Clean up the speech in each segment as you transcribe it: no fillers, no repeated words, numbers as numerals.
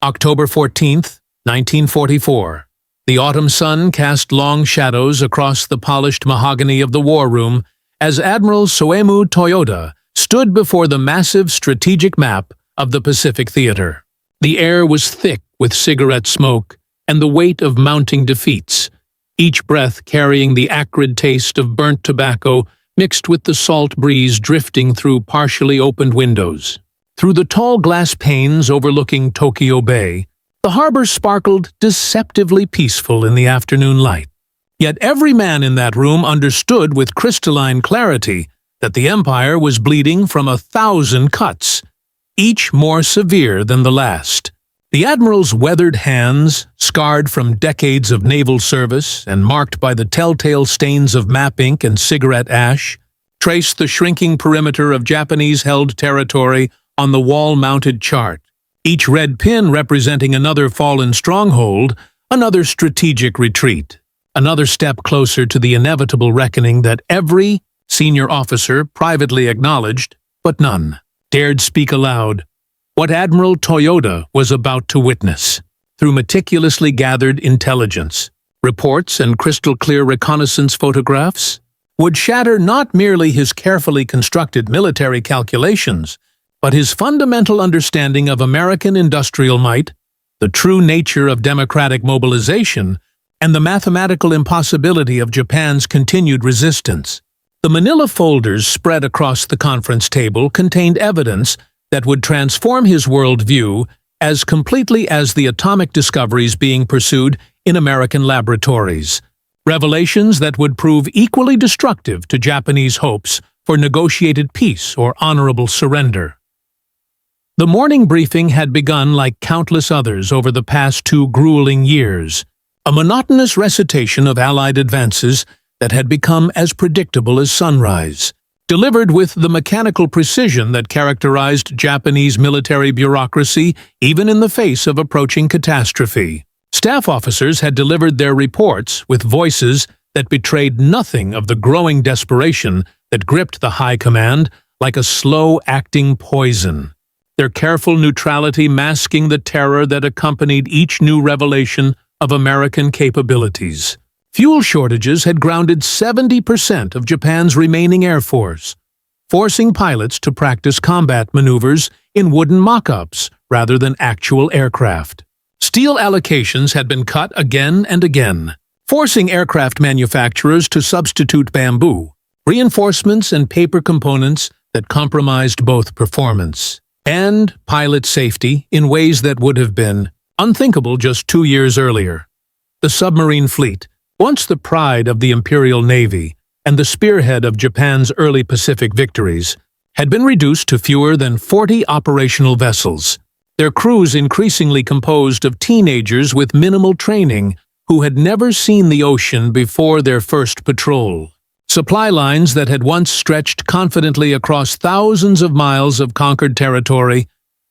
October 14th, 1944. The autumn sun cast long shadows across the polished mahogany of the war room as Admiral Soemu Toyoda stood before the massive strategic map of the Pacific Theater. The air was thick with cigarette smoke and the weight of mounting defeats, each breath carrying the acrid taste of burnt tobacco mixed with the salt breeze drifting through partially opened windows. Through the tall glass panes overlooking Tokyo Bay, the harbor sparkled deceptively peaceful in the afternoon light. Yet every man in that room understood with crystalline clarity that the Empire was bleeding from 1,000 cuts, each more severe than the last. The Admiral's weathered hands, scarred from decades of naval service and marked by the telltale stains of map ink and cigarette ash, traced the shrinking perimeter of Japanese-held territory on the wall-mounted chart, each red pin representing another fallen stronghold, another strategic retreat, another step closer to the inevitable reckoning that every senior officer privately acknowledged, but none dared speak aloud, what Admiral Toyoda was about to witness. Through meticulously gathered intelligence, reports and crystal-clear reconnaissance photographs would shatter not merely his carefully constructed military calculations, but his fundamental understanding of American industrial might, the true nature of democratic mobilization, and the mathematical impossibility of Japan's continued resistance. The manila folders spread across the conference table contained evidence that would transform his worldview as completely as the atomic discoveries being pursued in American laboratories, revelations that would prove equally destructive to Japanese hopes for negotiated peace or honorable surrender. The morning briefing had begun like countless others over the past 2 grueling years, a monotonous recitation of Allied advances that had become as predictable as sunrise, delivered with the mechanical precision that characterized Japanese military bureaucracy even in the face of approaching catastrophe. Staff officers had delivered their reports with voices that betrayed nothing of the growing desperation that gripped the high command like a slow-acting poison, their careful neutrality masking the terror that accompanied each new revelation of American capabilities. Fuel shortages had grounded 70% of Japan's remaining air force, forcing pilots to practice combat maneuvers in wooden mock-ups rather than actual aircraft. Steel allocations had been cut again and again, forcing aircraft manufacturers to substitute bamboo, reinforcements and paper components that compromised both performance and pilot safety in ways that would have been unthinkable just 2 years earlier. The submarine fleet, once the pride of the Imperial Navy and the spearhead of Japan's early Pacific victories, had been reduced to fewer than 40 operational vessels, their crews increasingly composed of teenagers with minimal training who had never seen the ocean before their first patrol. Supply lines that had once stretched confidently across thousands of miles of conquered territory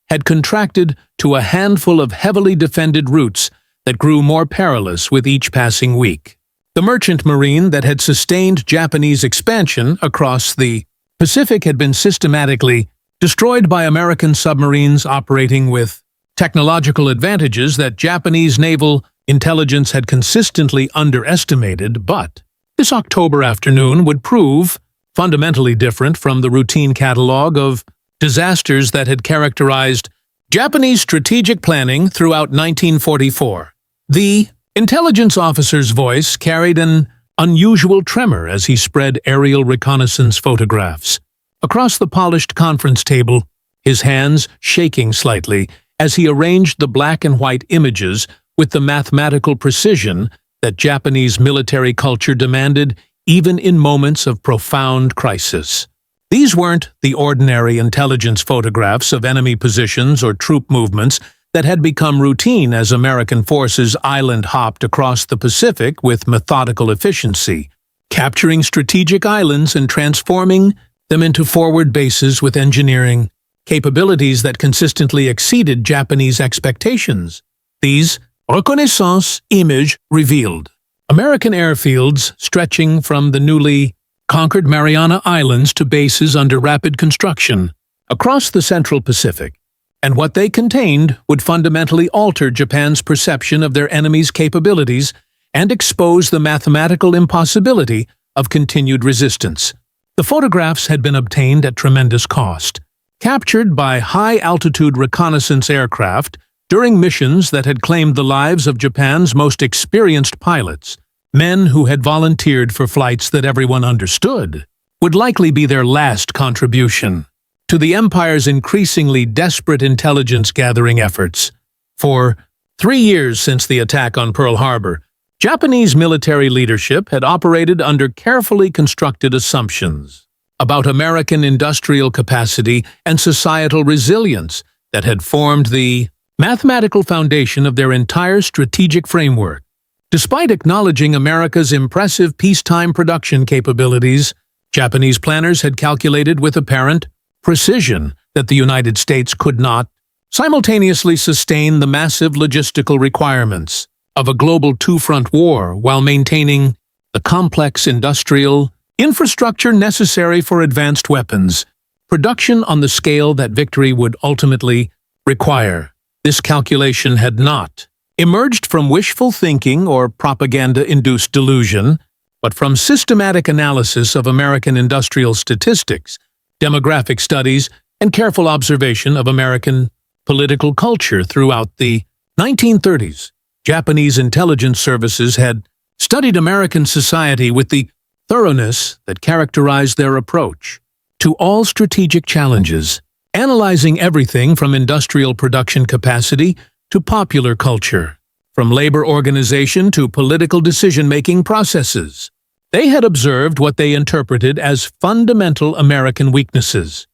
had contracted to a handful of heavily defended routes that grew more perilous with each passing week. The merchant marine that had sustained Japanese expansion across the Pacific had been systematically destroyed by American submarines operating with technological advantages that Japanese naval intelligence had consistently underestimated, but this October afternoon would prove fundamentally different from the routine catalog of disasters that had characterized Japanese strategic planning throughout 1944. The intelligence officer's voice carried an unusual tremor as he spread aerial reconnaissance photographs across the polished conference table, his hands shaking slightly as he arranged the black and white images with the mathematical precision that Japanese military culture demanded even in moments of profound crisis. These weren't the ordinary intelligence photographs of enemy positions or troop movements that had become routine as American forces island-hopped across the Pacific with methodical efficiency, capturing strategic islands and transforming them into forward bases with engineering capabilities that consistently exceeded Japanese expectations. These reconnaissance image revealed American airfields stretching from the newly conquered Mariana Islands to bases under rapid construction across the Central Pacific, and what they contained would fundamentally alter Japan's perception of their enemy's capabilities and expose the mathematical impossibility of continued resistance. The photographs had been obtained at tremendous cost, captured by high-altitude reconnaissance aircraft during missions that had claimed the lives of Japan's most experienced pilots, men who had volunteered for flights that everyone understood would likely be their last contribution to the Empire's increasingly desperate intelligence-gathering efforts. For 3 years since the attack on Pearl Harbor, Japanese military leadership had operated under carefully constructed assumptions about American industrial capacity and societal resilience that had formed the mathematical foundation of their entire strategic framework. Despite acknowledging America's impressive peacetime production capabilities, Japanese planners had calculated with apparent precision that the United States could not simultaneously sustain the massive logistical requirements of a global two-front war while maintaining the complex industrial infrastructure necessary for advanced weapons production on the scale that victory would ultimately require. This calculation had not emerged from wishful thinking or propaganda-induced delusion, but from systematic analysis of American industrial statistics, demographic studies, and careful observation of American political culture throughout the 1930s. Japanese intelligence services had studied American society with the thoroughness that characterized their approach to all strategic challenges, analyzing everything from industrial production capacity to popular culture, from labor organization to political decision-making processes. They had observed what they interpreted as fundamental American weaknesses: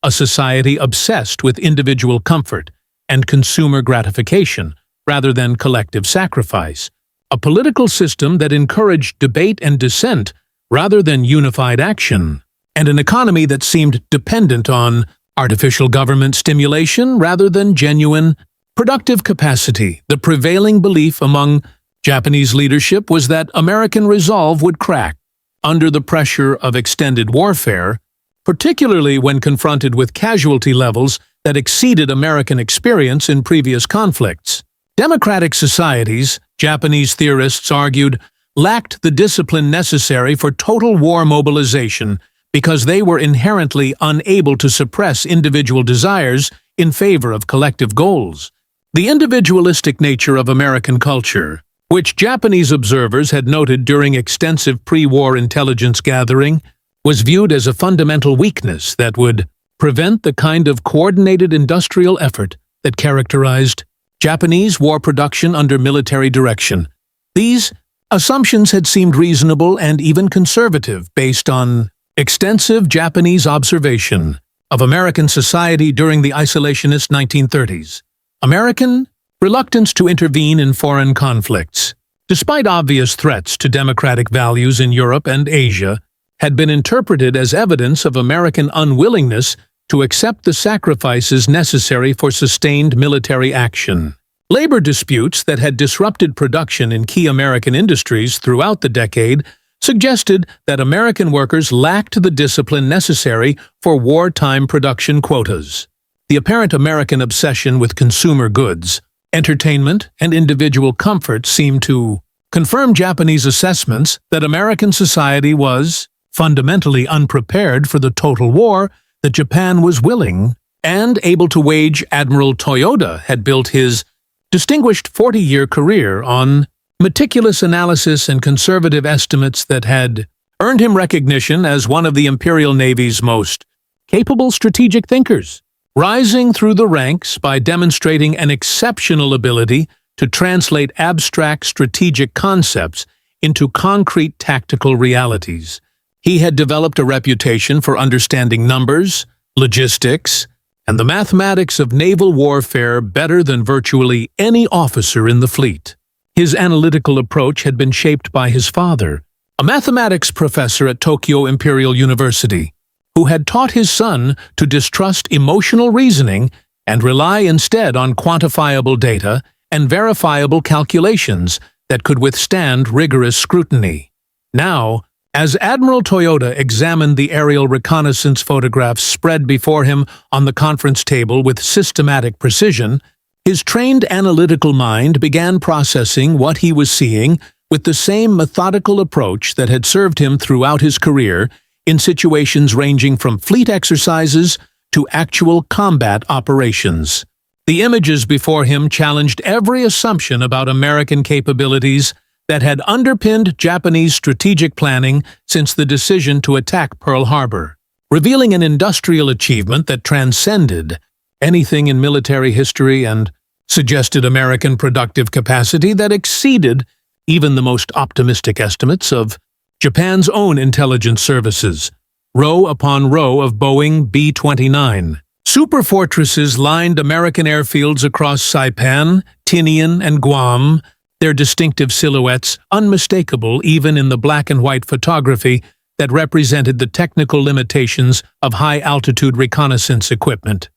a society obsessed with individual comfort and consumer gratification rather than collective sacrifice, a political system that encouraged debate and dissent rather than unified action, and an economy that seemed dependent on artificial government stimulation rather than genuine productive capacity. The prevailing belief among Japanese leadership was that American resolve would crack under the pressure of extended warfare, particularly when confronted with casualty levels that exceeded American experience in previous conflicts. Democratic societies, Japanese theorists argued, lacked the discipline necessary for total war mobilization because they were inherently unable to suppress individual desires in favor of collective goals. The individualistic nature of American culture, which Japanese observers had noted during extensive pre-war intelligence gathering, was viewed as a fundamental weakness that would prevent the kind of coordinated industrial effort that characterized Japanese war production under military direction. These assumptions had seemed reasonable and even conservative based on extensive Japanese observation of American society during the isolationist 1930s. American reluctance to intervene in foreign conflicts, despite obvious threats to democratic values in Europe and Asia, had been interpreted as evidence of American unwillingness to accept the sacrifices necessary for sustained military action. Labor disputes that had disrupted production in key American industries throughout the decade suggested that American workers lacked the discipline necessary for wartime production quotas. The apparent American obsession with consumer goods, entertainment, and individual comfort seemed to confirm Japanese assessments that American society was fundamentally unprepared for the total war that Japan was willing and able to wage. Admiral Toyoda had built his distinguished 40-year career on meticulous analysis and conservative estimates that had earned him recognition as one of the Imperial Navy's most capable strategic thinkers, rising through the ranks by demonstrating an exceptional ability to translate abstract strategic concepts into concrete tactical realities. He had developed a reputation for understanding numbers, logistics, and the mathematics of naval warfare better than virtually any officer in the fleet. His analytical approach had been shaped by his father, a mathematics professor at Tokyo Imperial University, who had taught his son to distrust emotional reasoning and rely instead on quantifiable data and verifiable calculations that could withstand rigorous scrutiny. Now, As Admiral Toyoda examined the aerial reconnaissance photographs spread before him on the conference table with systematic precision, his trained analytical mind began processing what he was seeing with the same methodical approach that had served him throughout his career in situations ranging from fleet exercises to actual combat operations. The images before him challenged every assumption about American capabilities that had underpinned Japanese strategic planning since the decision to attack Pearl Harbor, revealing an industrial achievement that transcended anything in military history and suggested American productive capacity that exceeded even the most optimistic estimates of Japan's own intelligence services. Row upon row of Boeing B-29 Superfortresses lined American airfields across Saipan, Tinian, and Guam, their distinctive silhouettes unmistakable even in the black-and-white photography that represented the technical limitations of high-altitude reconnaissance equipment.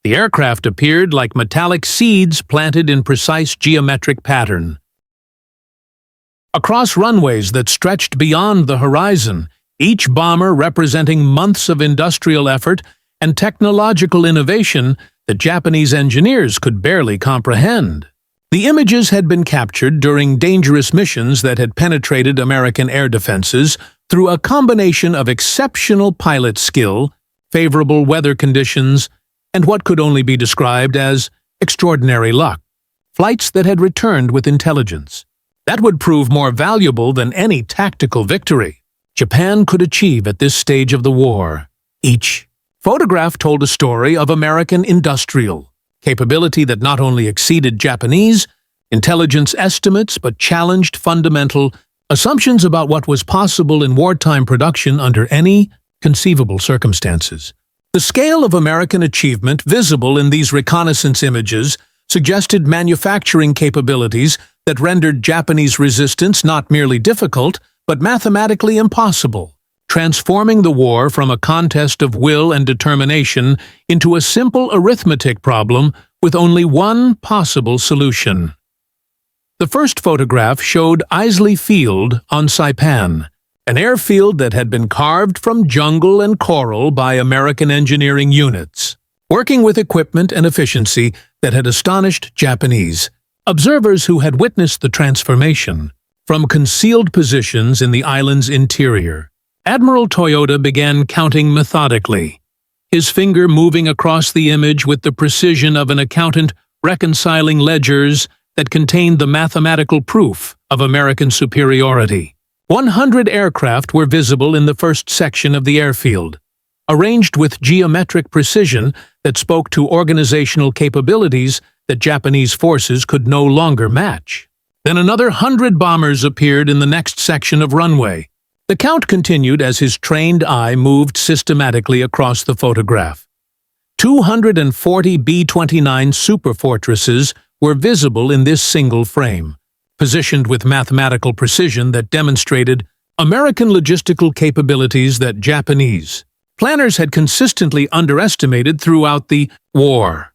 The aircraft appeared like metallic seeds planted in precise geometric pattern. Across runways that stretched beyond the horizon, each bomber representing months of industrial effort and technological innovation that Japanese engineers could barely comprehend. The images had been captured during dangerous missions that had penetrated American air defenses through a combination of exceptional pilot skill, favorable weather conditions, and what could only be described as extraordinary luck. Flights that had returned with intelligence. That would prove more valuable than any tactical victory Japan could achieve at this stage of the war. Each photograph told a story of American industrial capability that not only exceeded Japanese intelligence estimates but challenged fundamental assumptions about what was possible in wartime production under any conceivable circumstances. The scale of American achievement visible in these reconnaissance images suggested manufacturing capabilities that rendered Japanese resistance not merely difficult but mathematically impossible, transforming the war from a contest of will and determination into a simple arithmetic problem with only one possible solution. The first photograph showed Isley Field on Saipan, an airfield that had been carved from jungle and coral by American engineering units, working with equipment and efficiency that had astonished Japanese observers who had witnessed the transformation. From concealed positions in the island's interior, Admiral Toyoda began counting methodically, his finger moving across the image with the precision of an accountant reconciling ledgers that contained the mathematical proof of American superiority. 100 aircraft were visible in the first section of the airfield, arranged with geometric precision that spoke to organizational capabilities that Japanese forces could no longer match. Then another 100 bombers appeared in the next section of runway. The count continued as his trained eye moved systematically across the photograph. 240 B-29 Superfortresses were visible in this single frame, positioned with mathematical precision that demonstrated American logistical capabilities that Japanese planners had consistently underestimated throughout the war.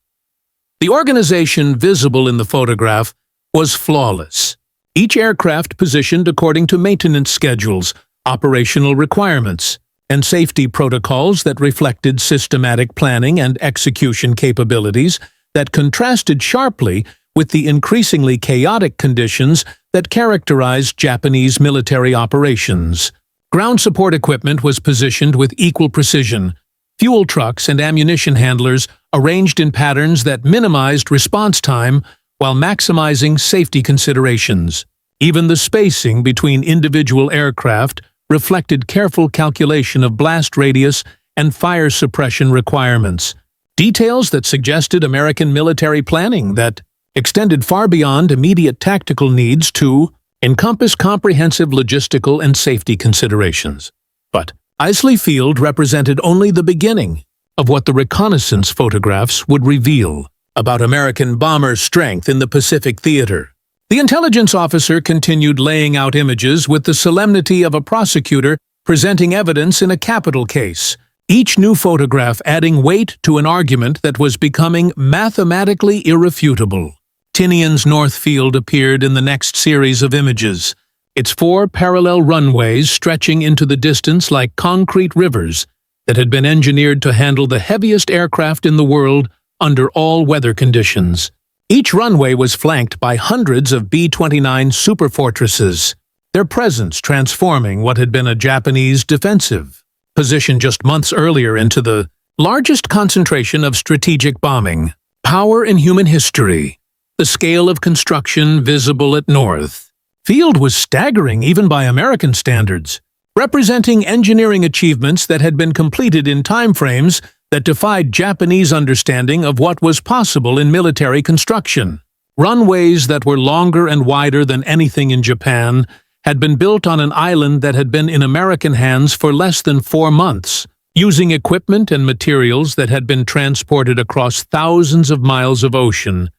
The organization visible in the photograph was flawless. Each aircraft positioned according to maintenance schedules, operational requirements, and safety protocols that reflected systematic planning and execution capabilities that contrasted sharply with the increasingly chaotic conditions that characterized Japanese military operations. Ground support equipment was positioned with equal precision, fuel trucks and ammunition handlers arranged in patterns that minimized response time while maximizing safety considerations. Even the spacing between individual aircraft reflected careful calculation of blast radius and fire suppression requirements, details that suggested American military planning that extended far beyond immediate tactical needs to encompass comprehensive logistical and safety considerations. But Isley Field represented only the beginning of what the reconnaissance photographs would reveal about American bomber strength in the Pacific theater. The intelligence officer continued laying out images with the solemnity of a prosecutor presenting evidence in a capital case, each new photograph adding weight to an argument that was becoming mathematically irrefutable. Tinian's North Field appeared in the next series of images, its 4 parallel runways stretching into the distance like concrete rivers that had been engineered to handle the heaviest aircraft in the world under all weather conditions. Each runway was flanked by hundreds of B-29 Superfortresses, their presence transforming what had been a Japanese defensive position just months earlier into the largest concentration of strategic bombing power in human history. The scale of construction visible at North Field was staggering even by American standards, representing engineering achievements that had been completed in timeframes that defied Japanese understanding of what was possible in military construction. Runways that were longer and wider than anything in Japan had been built on an island that had been in American hands for less than 4 months, using equipment and materials that had been transported across thousands of miles of ocean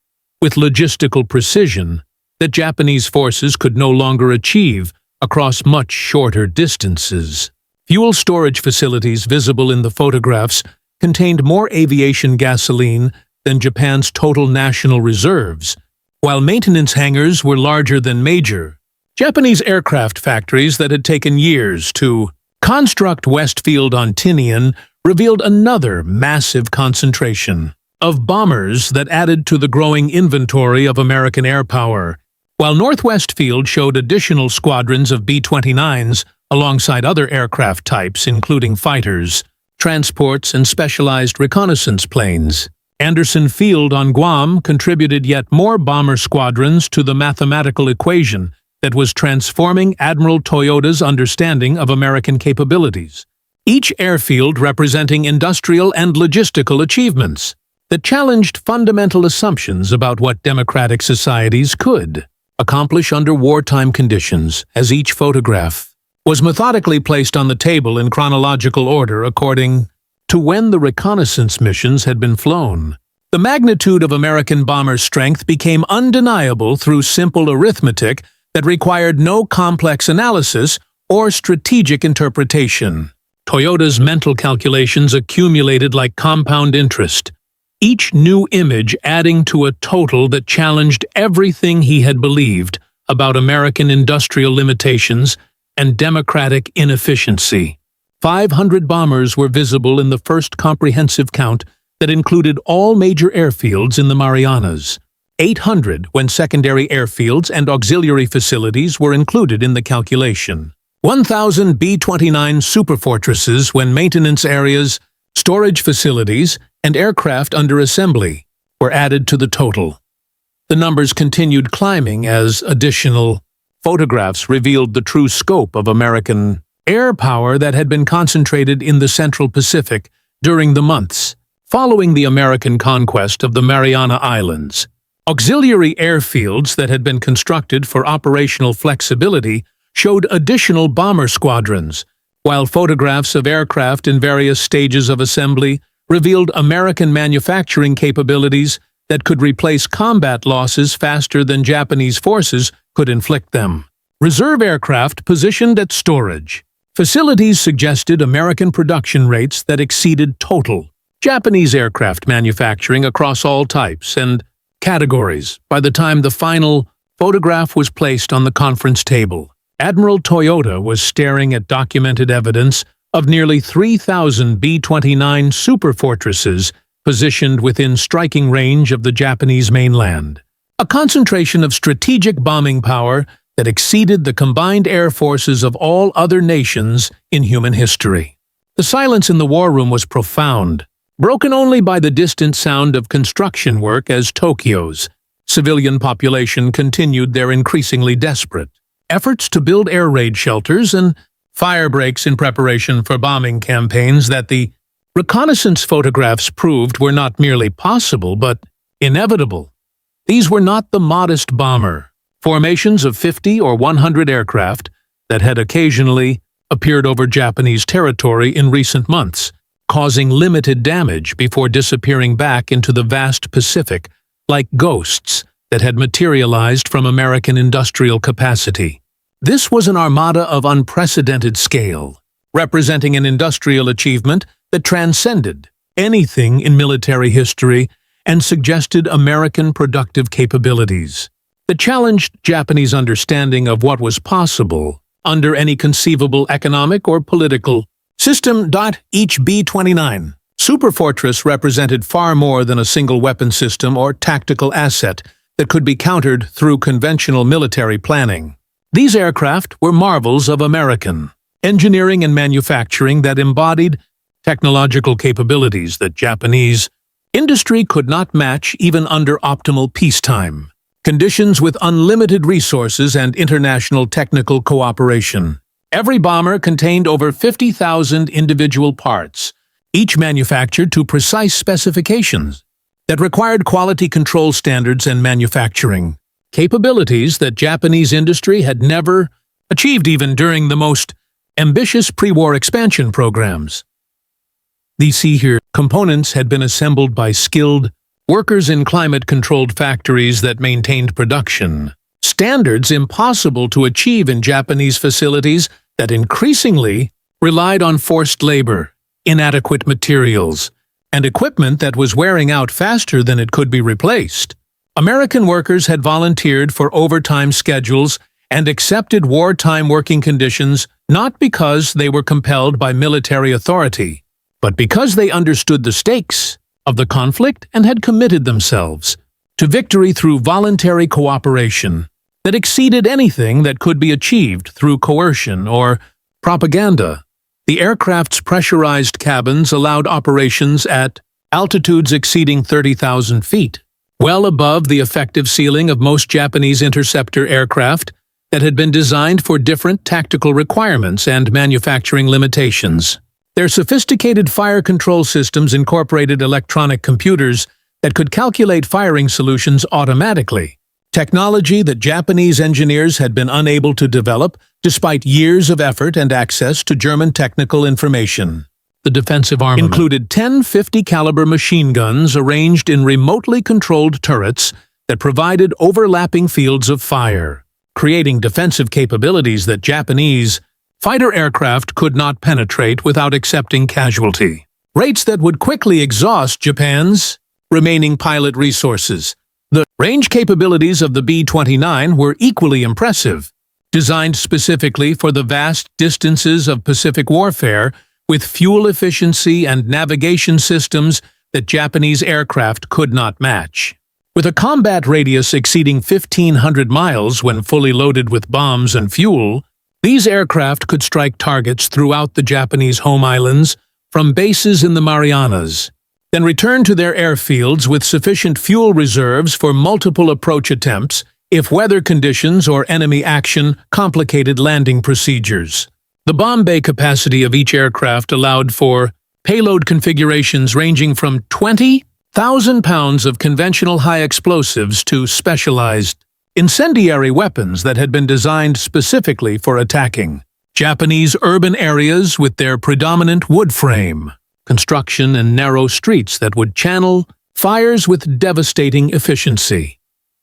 with logistical precision that Japanese forces could no longer achieve across much shorter distances. Fuel storage facilities visible in the photographs contained more aviation gasoline than Japan's total national reserves, while maintenance hangars were larger than major Japanese aircraft factories that had taken years to construct. Westfield on Tinian revealed another massive concentration of bombers that added to the growing inventory of American air power, while Northwest Field showed additional squadrons of B-29s alongside other aircraft types including fighters, transports, and specialized reconnaissance planes. Anderson Field on Guam contributed yet more bomber squadrons to the mathematical equation that was transforming Admiral Toyoda's understanding of American capabilities, each airfield representing industrial and logistical achievements that challenged fundamental assumptions about what democratic societies could accomplish under wartime conditions. As each photograph was methodically placed on the table in chronological order according to when the reconnaissance missions had been flown, the magnitude of American bomber strength became undeniable through simple arithmetic that required no complex analysis or strategic interpretation. Toyoda's mental calculations accumulated like compound interest, each new image adding to a total that challenged everything he had believed about American industrial limitations and democratic inefficiency. 500 bombers were visible in the first comprehensive count that included all major airfields in the Marianas. 800 when secondary airfields and auxiliary facilities were included in the calculation. 1,000 B-29 Superfortresses when maintenance areas, storage facilities, and aircraft under assembly were added to the total. The numbers continued climbing as additional photographs revealed the true scope of American air power that had been concentrated in the Central Pacific during the months following the American conquest of the Mariana Islands. Auxiliary airfields that had been constructed for operational flexibility showed additional bomber squadrons, while photographs of aircraft in various stages of assembly revealed American manufacturing capabilities that could replace combat losses faster than Japanese forces could inflict them. Reserve aircraft positioned at storage facilities suggested American production rates that exceeded total Japanese aircraft manufacturing across all types and categories by the time the final photograph was placed on the conference table. Admiral Toyoda was staring at documented evidence of nearly 3,000 B-29 Superfortresses positioned within striking range of the Japanese mainland, a concentration of strategic bombing power that exceeded the combined air forces of all other nations in human history. The silence in the war room was profound, broken only by the distant sound of construction work as Tokyo's civilian population continued their increasingly desperate efforts to build air raid shelters and fire breaks in preparation for bombing campaigns that the reconnaissance photographs proved were not merely possible but inevitable. These were not the modest bomber formations of 50 or 100 aircraft that had occasionally appeared over Japanese territory in recent months, causing limited damage before disappearing back into the vast Pacific like ghosts that had materialized from American industrial capacity. This was an armada of unprecedented scale, representing an industrial achievement that transcended anything in military history and suggested American productive capabilities. that challenged Japanese understanding of what was possible under any conceivable economic or political system. Each B-29 Superfortress represented far more than a single weapon system or tactical asset that could be countered through conventional military planning. These aircraft were marvels of American engineering and manufacturing that embodied technological capabilities that Japanese industry could not match even under optimal peacetime conditions with unlimited resources and international technical cooperation. Every bomber contained over 50,000 individual parts, each manufactured to precise specifications that required quality control standards and manufacturing capabilities that Japanese industry had never achieved even during the most ambitious pre-war expansion programs. These components had been assembled by skilled workers in climate-controlled factories that maintained production standards impossible to achieve in Japanese facilities that increasingly relied on forced labor, inadequate materials, and equipment that was wearing out faster than it could be replaced. American workers had volunteered for overtime schedules and accepted wartime working conditions not because they were compelled by military authority, but because they understood the stakes of the conflict and had committed themselves to victory through voluntary cooperation that exceeded anything that could be achieved through coercion or propaganda. The aircraft's pressurized cabins allowed operations at altitudes exceeding 30,000 feet, well above the effective ceiling of most Japanese interceptor aircraft that had been designed for different tactical requirements and manufacturing limitations. Their sophisticated fire control systems incorporated electronic computers that could calculate firing solutions automatically, technology that Japanese engineers had been unable to develop despite years of effort and access to German technical information. The defensive armament included 10 50-caliber machine guns arranged in remotely controlled turrets that provided overlapping fields of fire, creating defensive capabilities that Japanese fighter aircraft could not penetrate without accepting casualty rates that would quickly exhaust Japan's remaining pilot resources. The range capabilities of the B-29 were equally impressive, designed specifically for the vast distances of Pacific warfare with fuel efficiency and navigation systems that Japanese aircraft could not match. With a combat radius exceeding 1,500 miles when fully loaded with bombs and fuel, these aircraft could strike targets throughout the Japanese home islands from bases in the Marianas, then return to their airfields with sufficient fuel reserves for multiple approach attempts if weather conditions or enemy action complicated landing procedures. The bomb bay capacity of each aircraft allowed for payload configurations ranging from 20,000 pounds of conventional high explosives to specialized incendiary weapons that had been designed specifically for attacking Japanese urban areas with their predominant wood frame construction and narrow streets that would channel fires with devastating efficiency.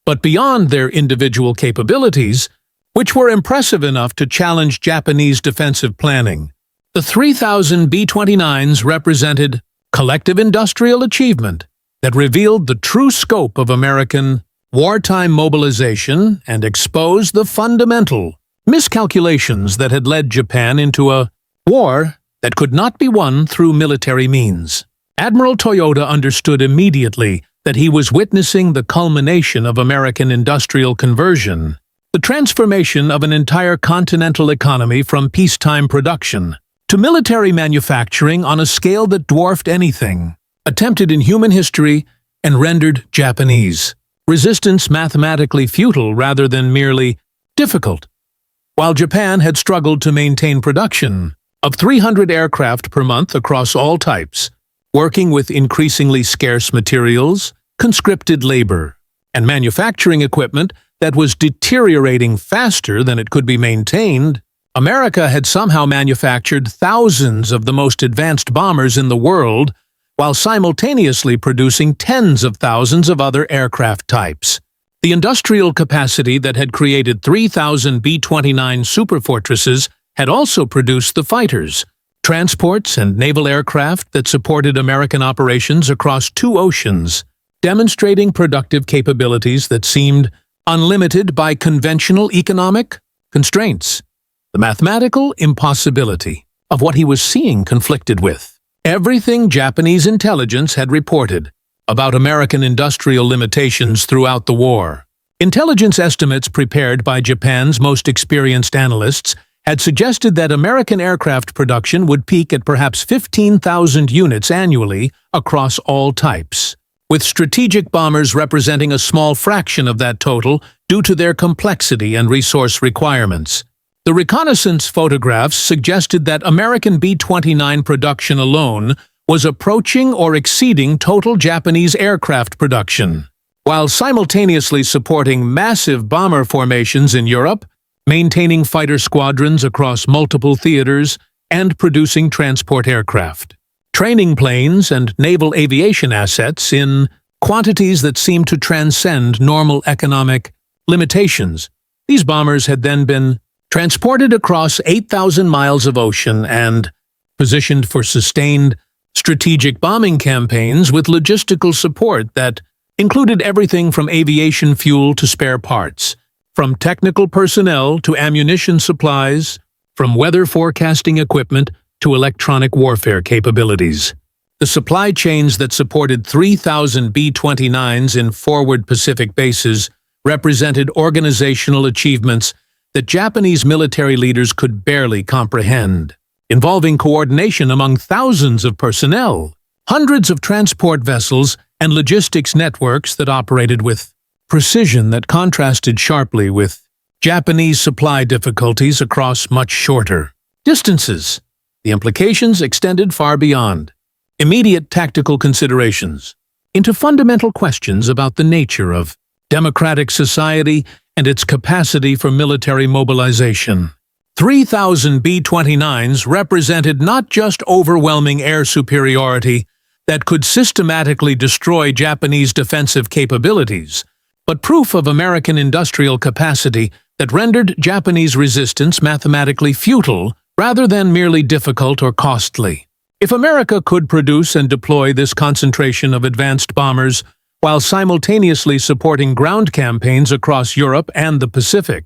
But beyond their individual capabilities, which were impressive enough to challenge Japanese defensive planning, the 3,000 B-29s represented collective industrial achievement that revealed the true scope of American wartime mobilization and exposed the fundamental miscalculations that had led Japan into a war that could not be won through military means. Admiral Toyoda understood immediately that he was witnessing the culmination of American industrial conversion, the transformation of an entire continental economy from peacetime production to military manufacturing on a scale that dwarfed anything attempted in human history and rendered Japanese resistance mathematically futile rather than merely difficult. While Japan had struggled to maintain production of 300 aircraft per month across all types, working with increasingly scarce materials, conscripted labor, and manufacturing equipment that was deteriorating faster than it could be maintained, America had somehow manufactured thousands of the most advanced bombers in the world while simultaneously producing tens of thousands of other aircraft types. The industrial capacity that had created 3,000 B-29 Superfortresses had also produced the fighters, transports, and naval aircraft that supported American operations across 2 oceans, demonstrating productive capabilities that seemed unlimited by conventional economic constraints. The mathematical impossibility of what he was seeing conflicted with everything Japanese intelligence had reported about American industrial limitations throughout the war. Intelligence estimates prepared by Japan's most experienced analysts had suggested that American aircraft production would peak at perhaps 15,000 units annually across all types, with strategic bombers representing a small fraction of that total due to their complexity and resource requirements. The reconnaissance photographs suggested that American B-29 production alone was approaching or exceeding total Japanese aircraft production, while simultaneously supporting massive bomber formations in Europe, maintaining fighter squadrons across multiple theaters, and producing transport aircraft, training planes, and naval aviation assets in quantities that seemed to transcend normal economic limitations. These bombers had then been transported across 8,000 miles of ocean and positioned for sustained strategic bombing campaigns with logistical support that included everything from aviation fuel to spare parts, from technical personnel to ammunition supplies, from weather forecasting equipment to electronic warfare capabilities. The supply chains that supported 3,000 B-29s in forward Pacific bases represented organizational achievements that Japanese military leaders could barely comprehend, involving coordination among thousands of personnel, hundreds of transport vessels, and logistics networks that operated with precision that contrasted sharply with Japanese supply difficulties across much shorter distances. The implications extended far beyond immediate tactical considerations into fundamental questions about the nature of democratic society and its capacity for military mobilization. 3,000 B-29s represented not just overwhelming air superiority that could systematically destroy Japanese defensive capabilities, but proof of American industrial capacity that rendered Japanese resistance mathematically futile rather than merely difficult or costly. If America could produce and deploy this concentration of advanced bombers while simultaneously supporting ground campaigns across Europe and the Pacific,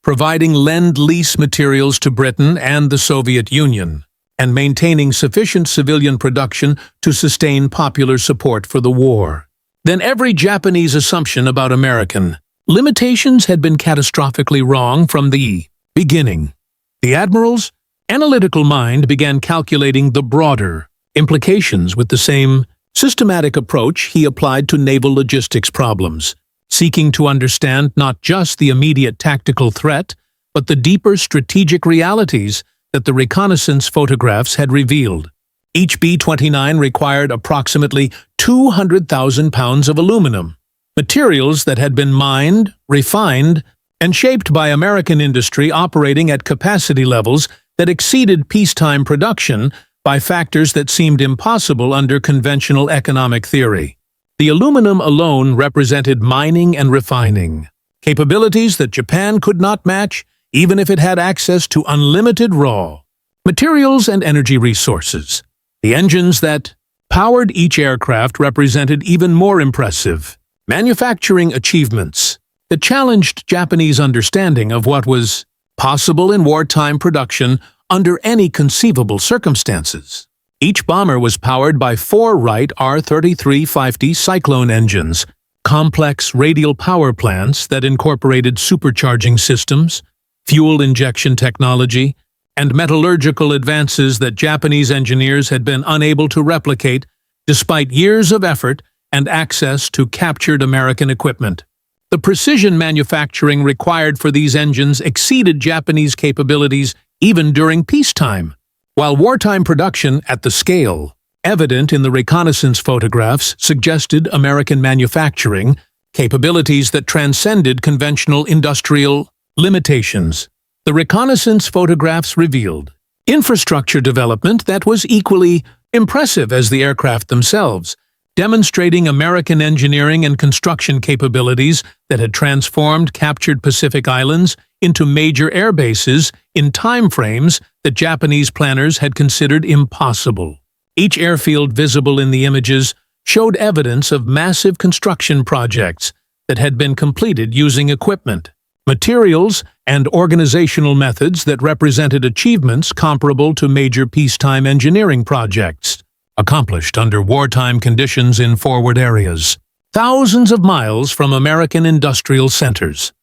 providing lend-lease materials to Britain and the Soviet Union, and maintaining sufficient civilian production to sustain popular support for the war, then every Japanese assumption about American limitations had been catastrophically wrong from the beginning. The admiral's analytical mind began calculating the broader implications with the same systematic approach he applied to naval logistics problems, seeking to understand not just the immediate tactical threat, but the deeper strategic realities that the reconnaissance photographs had revealed. Each B-29 required approximately 200,000 pounds of aluminum, materials that had been mined, refined, and shaped by American industry operating at capacity levels that exceeded peacetime production by factors that seemed impossible under conventional economic theory. The aluminum alone represented mining and refining, capabilities that Japan could not match even if it had access to unlimited raw materials and energy resources. The engines that powered each aircraft represented even more impressive manufacturing achievements that challenged Japanese understanding of what was possible in wartime production under any conceivable circumstances. Each bomber was powered by 4 Wright R-3350 Cyclone engines, complex radial power plants that incorporated supercharging systems, fuel injection technology, and metallurgical advances that Japanese engineers had been unable to replicate despite years of effort and access to captured American equipment. The precision manufacturing required for these engines exceeded Japanese capabilities even during peacetime, while wartime production at the scale evident in the reconnaissance photographs suggested American manufacturing capabilities that transcended conventional industrial limitations. The reconnaissance photographs revealed infrastructure development that was equally impressive as the aircraft themselves, demonstrating American engineering and construction capabilities that had transformed captured Pacific islands into major air bases in time frames that Japanese planners had considered impossible. Each airfield visible in the images showed evidence of massive construction projects that had been completed using equipment, materials, and organizational methods that represented achievements comparable to major peacetime engineering projects, accomplished under wartime conditions in forward areas, thousands of miles from American industrial centers.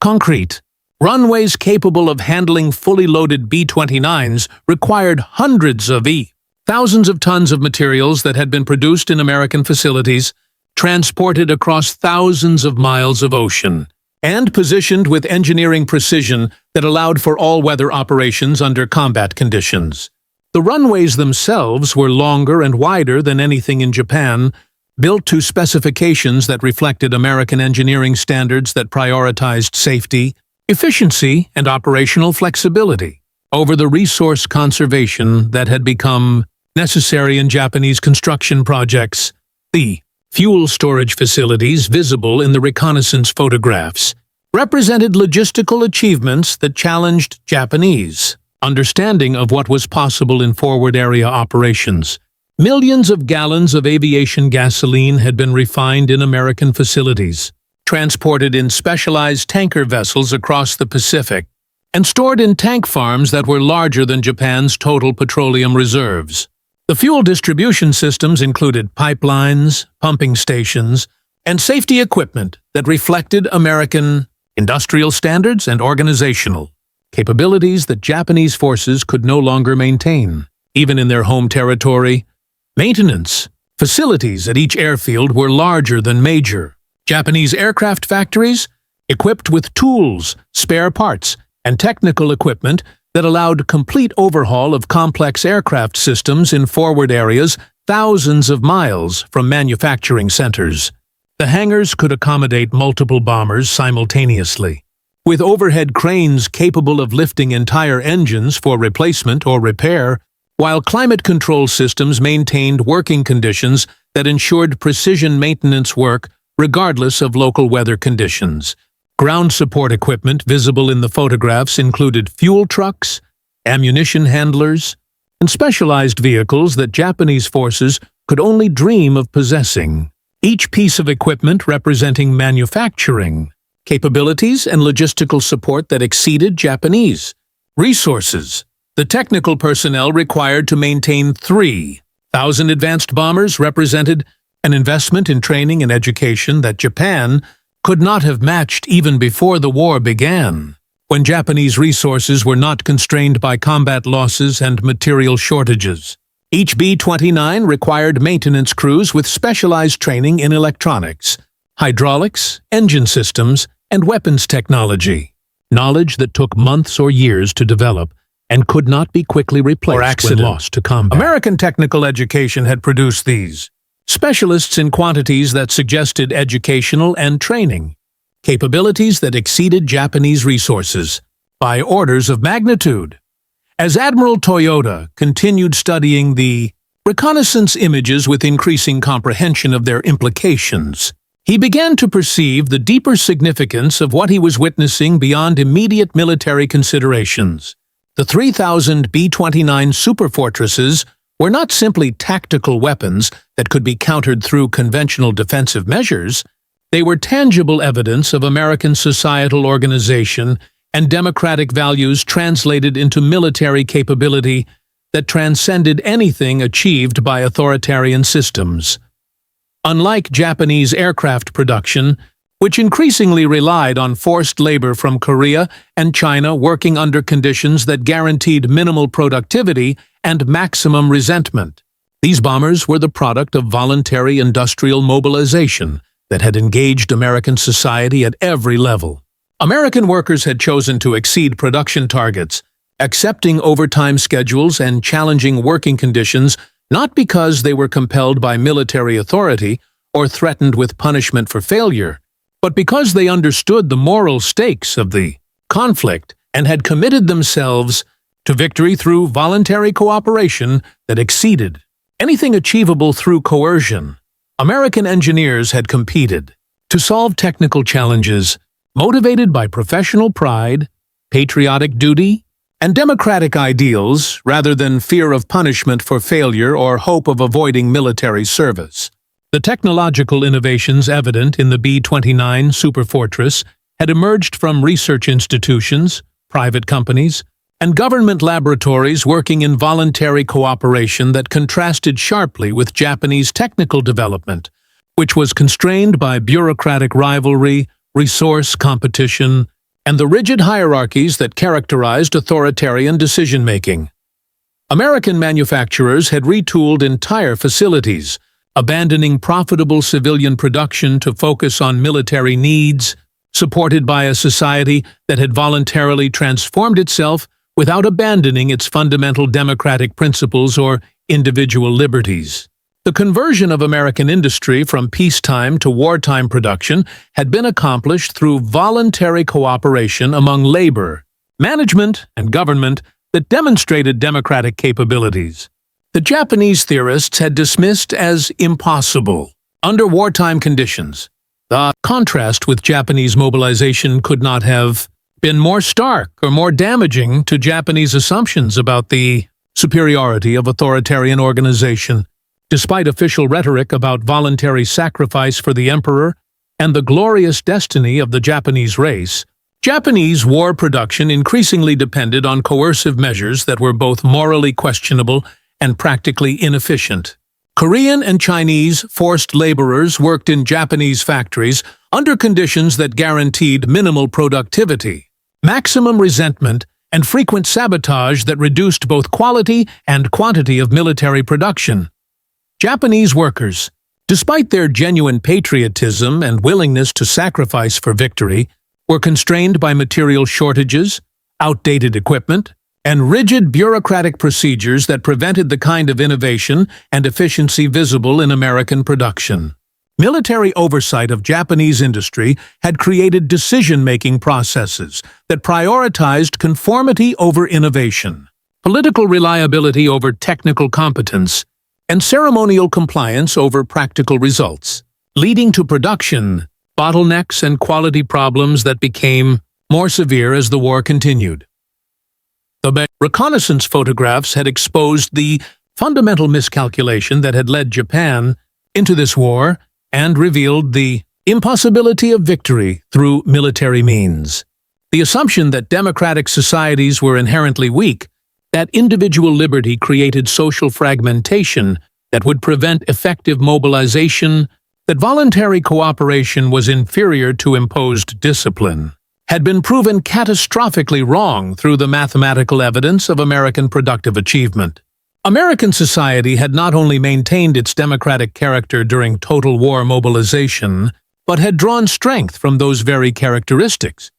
Concrete. Runways capable of handling fully loaded B-29s required hundreds of thousands of tons of materials that had been produced in American facilities, transported across thousands of miles of ocean, and positioned with engineering precision that allowed for all-weather operations under combat conditions. The runways themselves were longer and wider than anything in Japan, built to specifications that reflected American engineering standards that prioritized safety, efficiency, and operational flexibility over the resource conservation that had become necessary in Japanese construction projects. The fuel storage facilities visible in the reconnaissance photographs represented logistical achievements that challenged Japanese understanding of what was possible in forward area operations. Millions of gallons of aviation gasoline had been refined in American facilities, transported in specialized tanker vessels across the Pacific, and stored in tank farms that were larger than Japan's total petroleum reserves. The fuel distribution systems included pipelines, pumping stations, and safety equipment that reflected American industrial standards and organizational capabilities that Japanese forces could no longer maintain, even in their home territory. Maintenance facilities at each airfield were larger than major Japanese aircraft factories, equipped with tools, spare parts, and technical equipment that allowed complete overhaul of complex aircraft systems in forward areas thousands of miles from manufacturing centers. The hangars could accommodate multiple bombers simultaneously, with overhead cranes capable of lifting entire engines for replacement or repair, while climate control systems maintained working conditions that ensured precision maintenance work regardless of local weather conditions. Ground support equipment visible in the photographs included fuel trucks, ammunition handlers, and specialized vehicles that Japanese forces could only dream of possessing, each piece of equipment representing manufacturing capabilities and logistical support that exceeded Japanese resources. The technical personnel required to maintain 3,000 advanced bombers represented an investment in training and education that Japan could not have matched even before the war began, when Japanese resources were not constrained by combat losses and material shortages. Each B-29 required maintenance crews with specialized training in electronics, hydraulics, engine systems, and weapons technology, knowledge that took months or years to develop and could not be quickly replaced when lost to combat. American technical education had produced these specialists in quantities that suggested educational and training capabilities that exceeded Japanese resources by orders of magnitude. As Admiral Toyoda continued studying the reconnaissance images with increasing comprehension of their implications, he began to perceive the deeper significance of what he was witnessing beyond immediate military considerations. The 3,000 B-29 Superfortresses were not simply tactical weapons that could be countered through conventional defensive measures. They were tangible evidence of American societal organization and democratic values translated into military capability that transcended anything achieved by authoritarian systems. Unlike Japanese aircraft production, which increasingly relied on forced labor from Korea and China working under conditions that guaranteed minimal productivity and maximum resentment, these bombers were the product of voluntary industrial mobilization that had engaged American society at every level. American workers had chosen to exceed production targets, accepting overtime schedules and challenging working conditions not because they were compelled by military authority or threatened with punishment for failure, but because they understood the moral stakes of the conflict and had committed themselves to victory through voluntary cooperation that exceeded anything achievable through coercion. American engineers had competed to solve technical challenges motivated by professional pride, patriotic duty, and democratic ideals rather than fear of punishment for failure or hope of avoiding military service. The technological innovations evident in the B-29 Superfortress had emerged from research institutions, private companies, and government laboratories working in voluntary cooperation that contrasted sharply with Japanese technical development, which was constrained by bureaucratic rivalry, resource competition, and the rigid hierarchies that characterized authoritarian decision-making. American manufacturers had retooled entire facilities, abandoning profitable civilian production to focus on military needs, supported by a society that had voluntarily transformed itself without abandoning its fundamental democratic principles or individual liberties. The conversion of American industry from peacetime to wartime production had been accomplished through voluntary cooperation among labor, management, and government that demonstrated democratic capabilities. The Japanese theorists had dismissed as impossible under wartime conditions. The contrast with Japanese mobilization could not have been more stark or more damaging to Japanese assumptions about the superiority of authoritarian organization. Despite official rhetoric about voluntary sacrifice for the emperor and the glorious destiny of the Japanese race, Japanese war production increasingly depended on coercive measures that were both morally questionable and practically inefficient. Korean and Chinese forced laborers worked in Japanese factories under conditions that guaranteed minimal productivity, maximum resentment, and frequent sabotage that reduced both quality and quantity of military production. Japanese workers, despite their genuine patriotism and willingness to sacrifice for victory, were constrained by material shortages, outdated equipment, and rigid bureaucratic procedures that prevented the kind of innovation and efficiency visible in American production. Military oversight of Japanese industry had created decision-making processes that prioritized conformity over innovation, political reliability over technical competence, and ceremonial compliance over practical results, leading to production bottlenecks and quality problems that became more severe as the war continued. The reconnaissance photographs had exposed the fundamental miscalculation that had led Japan into this war and revealed the impossibility of victory through military means. The assumption that democratic societies were inherently weak, that individual liberty created social fragmentation that would prevent effective mobilization, that voluntary cooperation was inferior to imposed discipline, had been proven catastrophically wrong through the mathematical evidence of American productive achievement. American society had not only maintained its democratic character during total war mobilization, but had drawn strength from those very characteristics.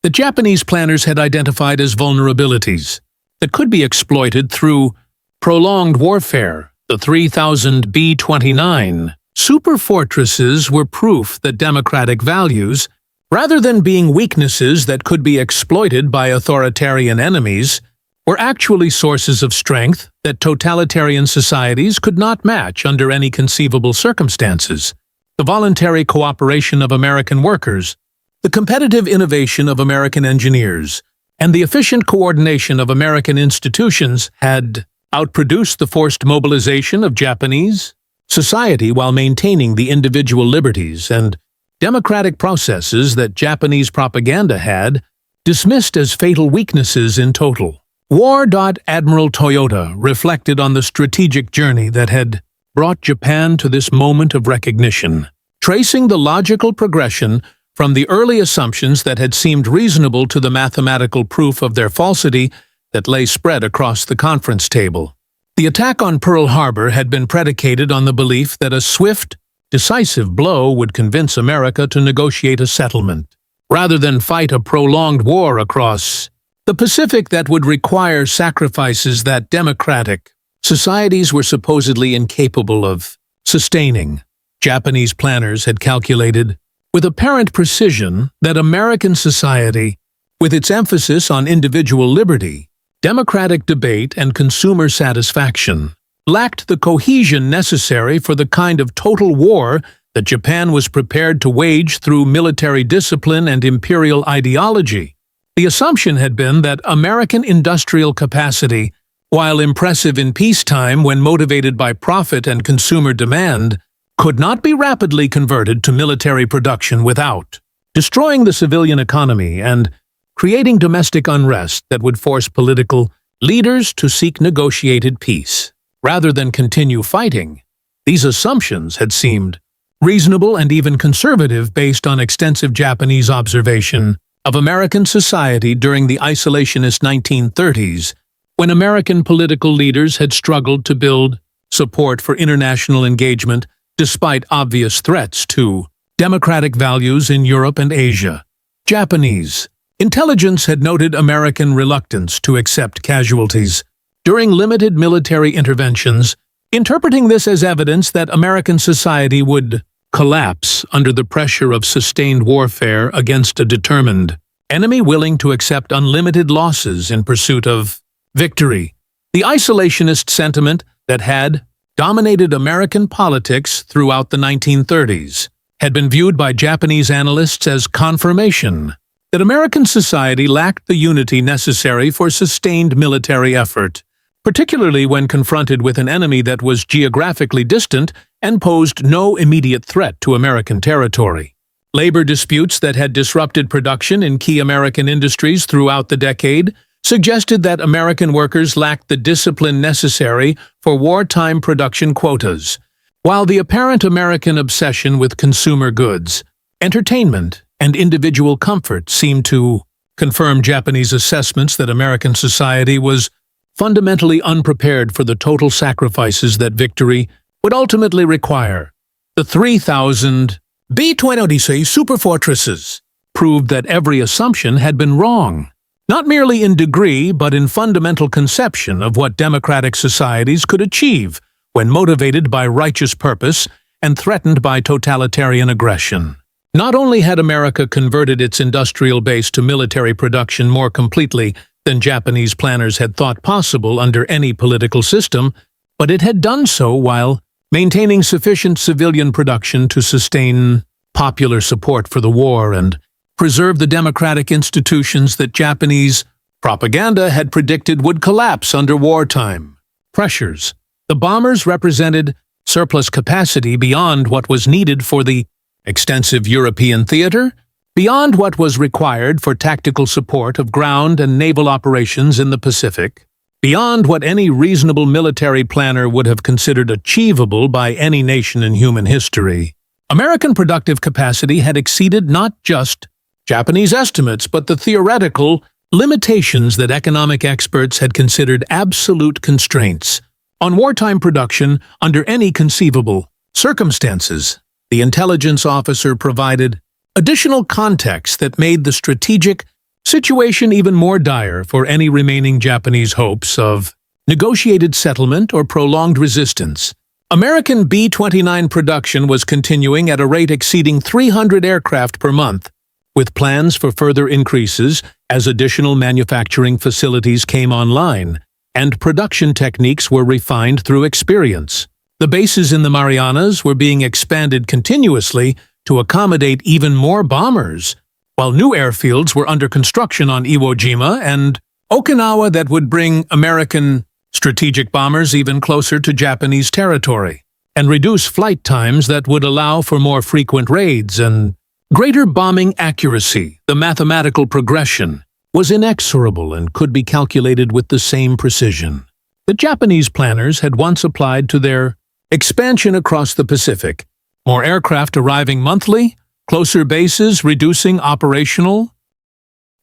The Japanese planners had identified as vulnerabilities that could be exploited through prolonged warfare. The 3,000 B-29 Superfortresses were proof that democratic values, rather than being weaknesses that could be exploited by authoritarian enemies, were actually sources of strength that totalitarian societies could not match under any conceivable circumstances. The voluntary cooperation of American workers, the competitive innovation of American engineers, and the efficient coordination of American institutions had outproduced the forced mobilization of Japanese society while maintaining the individual liberties and democratic processes that Japanese propaganda had dismissed as fatal weaknesses in total. Admiral Toyoda reflected on the strategic journey that had brought Japan to this moment of recognition, tracing the logical progression from the early assumptions that had seemed reasonable to the mathematical proof of their falsity that lay spread across the conference table. The attack on Pearl Harbor had been predicated on the belief that a swift, decisive blow would convince America to negotiate a settlement, rather than fight a prolonged war across the Pacific that would require sacrifices that democratic societies were supposedly incapable of sustaining. Japanese planners had calculated with apparent precision that American society, with its emphasis on individual liberty, democratic debate, and consumer satisfaction, lacked the cohesion necessary for the kind of total war that Japan was prepared to wage through military discipline and imperial ideology. The assumption had been that American industrial capacity, while impressive in peacetime when motivated by profit and consumer demand, could not be rapidly converted to military production without destroying the civilian economy and creating domestic unrest that would force political leaders to seek negotiated peace, rather than continue fighting. These assumptions had seemed reasonable and even conservative based on extensive Japanese observation of American society during the isolationist 1930s, when American political leaders had struggled to build support for international engagement despite obvious threats to democratic values in Europe and Asia. Japanese intelligence had noted American reluctance to accept casualties during limited military interventions, interpreting this as evidence that American society would collapse under the pressure of sustained warfare against a determined enemy willing to accept unlimited losses in pursuit of victory. The isolationist sentiment that had dominated American politics throughout the 1930s had been viewed by Japanese analysts as confirmation that American society lacked the unity necessary for sustained military effort, particularly when confronted with an enemy that was geographically distant and posed no immediate threat to American territory. Labor disputes that had disrupted production in key American industries throughout the decade suggested that American workers lacked the discipline necessary for wartime production quotas, while the apparent American obsession with consumer goods, entertainment, and individual comfort seemed to confirm Japanese assessments that American society was fundamentally unprepared for the total sacrifices that victory would ultimately require. The 3,000 B-29 Superfortresses proved that every assumption had been wrong, not merely in degree but in fundamental conception of what democratic societies could achieve when motivated by righteous purpose and threatened by totalitarian aggression. Not only had America converted its industrial base to military production more completely than Japanese planners had thought possible under any political system, but it had done so while maintaining sufficient civilian production to sustain popular support for the war and preserve the democratic institutions that Japanese propaganda had predicted would collapse under wartime pressures. The bombers represented surplus capacity beyond what was needed for the extensive European theater, beyond what was required for tactical support of ground and naval operations in the Pacific, beyond what any reasonable military planner would have considered achievable by any nation in human history. American productive capacity had exceeded not just Japanese estimates, but the theoretical limitations that economic experts had considered absolute constraints on wartime production under any conceivable circumstances. The intelligence officer provided additional context that made the strategic situation even more dire for any remaining Japanese hopes of negotiated settlement or prolonged resistance. American B-29 production was continuing at a rate exceeding 300 aircraft per month, with plans for further increases as additional manufacturing facilities came online and production techniques were refined through experience. The bases in the Marianas were being expanded continuously to accommodate even more bombers, while new airfields were under construction on Iwo Jima and Okinawa that would bring American strategic bombers even closer to Japanese territory, and reduce flight times that would allow for more frequent raids and greater bombing accuracy. The mathematical progression was inexorable and could be calculated with the same precision that Japanese planners had once applied to their expansion across the Pacific. More aircraft arriving monthly, closer bases reducing operational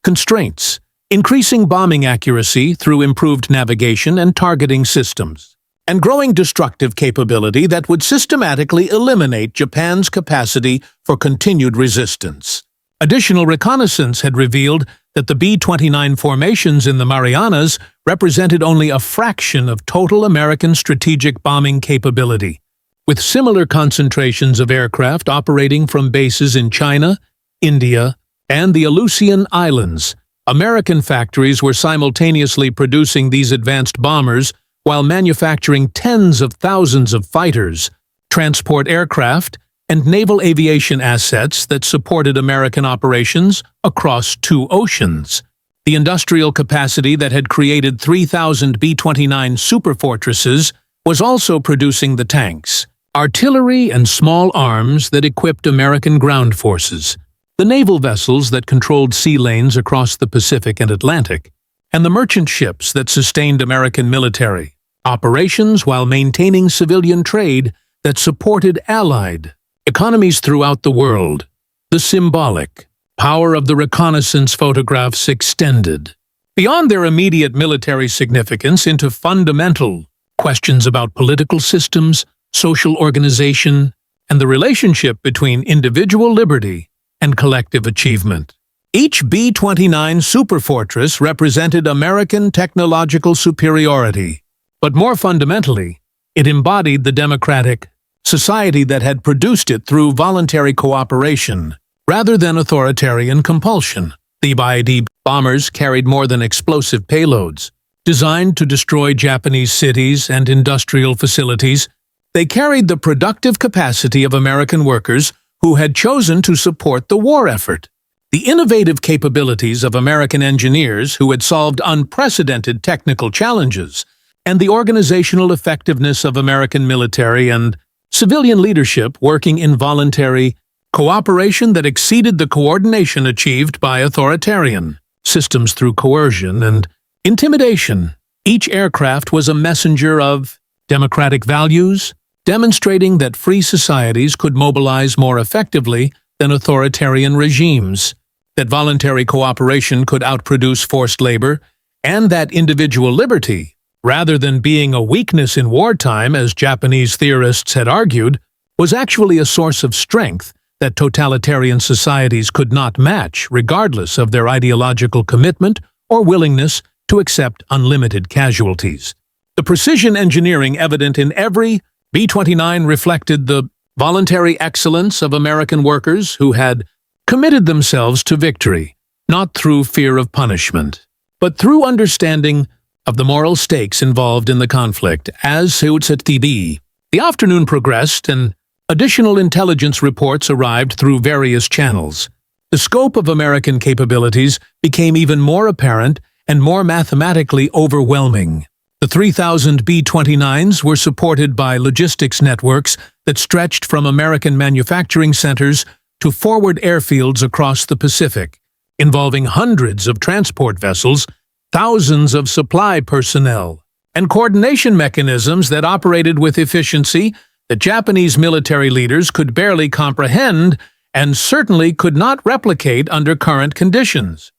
constraints, increasing bombing accuracy through improved navigation and targeting systems, and growing destructive capability that would systematically eliminate Japan's capacity for continued resistance. Additional reconnaissance had revealed that the B-29 formations in the Marianas represented only a fraction of total American strategic bombing capability, with similar concentrations of aircraft operating from bases in China, India, and the Aleutian Islands. American factories were simultaneously producing these advanced bombers while manufacturing tens of thousands of fighters, transport aircraft, and naval aviation assets that supported American operations across two oceans. The industrial capacity that had created 3,000 B-29 Superfortresses was also producing the tanks, artillery and small arms that equipped American ground forces, the naval vessels that controlled sea lanes across the Pacific and Atlantic, and the merchant ships that sustained American military operations while maintaining civilian trade that supported Allied economies throughout the world. The symbolic power of the reconnaissance photographs extended beyond their immediate military significance into fundamental questions about political systems, social organization, and the relationship between individual liberty and collective achievement. Each B-29 Superfortress represented American technological superiority, but more fundamentally, it embodied the democratic society that had produced it through voluntary cooperation rather than authoritarian compulsion. The B-29 bombers carried more than explosive payloads. Designed to destroy Japanese cities and industrial facilities, they carried the productive capacity of American workers who had chosen to support the war effort. The innovative capabilities of American engineers who had solved unprecedented technical challenges, and the organizational effectiveness of American military and civilian leadership working in voluntary cooperation that exceeded the coordination achieved by authoritarian systems through coercion and intimidation. Each aircraft was a messenger of democratic values, demonstrating that free societies could mobilize more effectively than authoritarian regimes, that voluntary cooperation could outproduce forced labor, and that individual liberty, rather than being a weakness in wartime as Japanese theorists had argued, was actually a source of strength that totalitarian societies could not match regardless of their ideological commitment or willingness to accept unlimited casualties. The precision engineering evident in every B-29 reflected the voluntary excellence of American workers who had committed themselves to victory, not through fear of punishment, but through understanding of the moral stakes involved in the conflict. As the afternoon progressed and additional intelligence reports arrived through various channels, the scope of American capabilities became even more apparent and more mathematically overwhelming. The 3,000 B-29s were supported by logistics networks that stretched from American manufacturing centers to forward airfields across the Pacific, involving hundreds of transport vessels, thousands of supply personnel, and coordination mechanisms that operated with efficiency that Japanese military leaders could barely comprehend and certainly could not replicate under current conditions.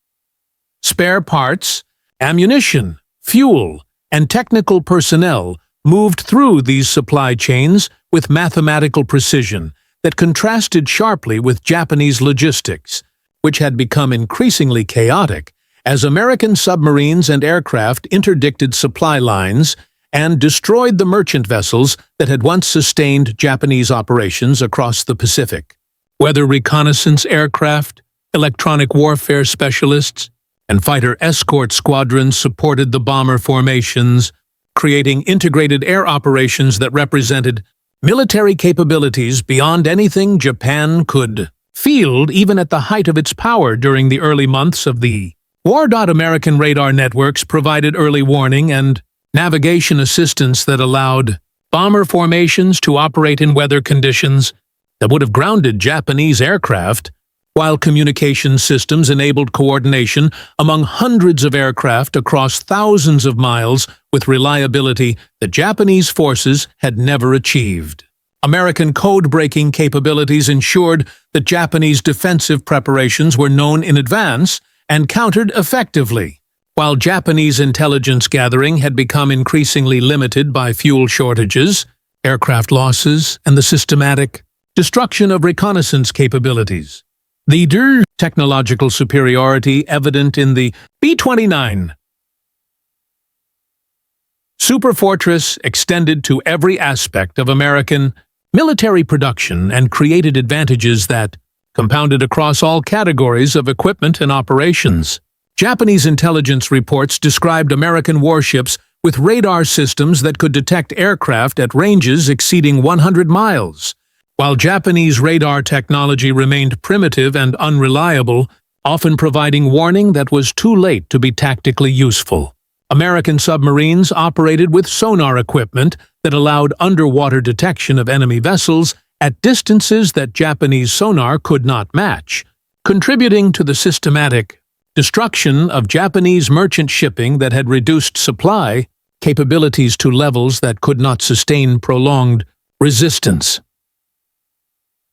Spare parts, ammunition, fuel, and technical personnel moved through these supply chains with mathematical precision that contrasted sharply with Japanese logistics, which had become increasingly chaotic as American submarines and aircraft interdicted supply lines and destroyed the merchant vessels that had once sustained Japanese operations across the Pacific. Whether reconnaissance aircraft, electronic warfare specialists, and fighter escort squadrons supported the bomber formations, creating integrated air operations that represented military capabilities beyond anything Japan could field even at the height of its power during the early months of the war. American radar networks provided early warning and navigation assistance that allowed bomber formations to operate in weather conditions that would have grounded Japanese aircraft, while communication systems enabled coordination among hundreds of aircraft across thousands of miles with reliability that Japanese forces had never achieved. American code-breaking capabilities ensured that Japanese defensive preparations were known in advance and countered effectively. While Japanese intelligence gathering had become increasingly limited by fuel shortages, aircraft losses, and the systematic destruction of reconnaissance capabilities, the technological superiority evident in the B-29 Superfortress extended to every aspect of American military production and created advantages that compounded across all categories of equipment and operations. Japanese intelligence reports described American warships with radar systems that could detect aircraft at ranges exceeding 100 miles. While Japanese radar technology remained primitive and unreliable, often providing warning that was too late to be tactically useful, American submarines operated with sonar equipment that allowed underwater detection of enemy vessels at distances that Japanese sonar could not match, contributing to the systematic destruction of Japanese merchant shipping that had reduced supply capabilities to levels that could not sustain prolonged resistance.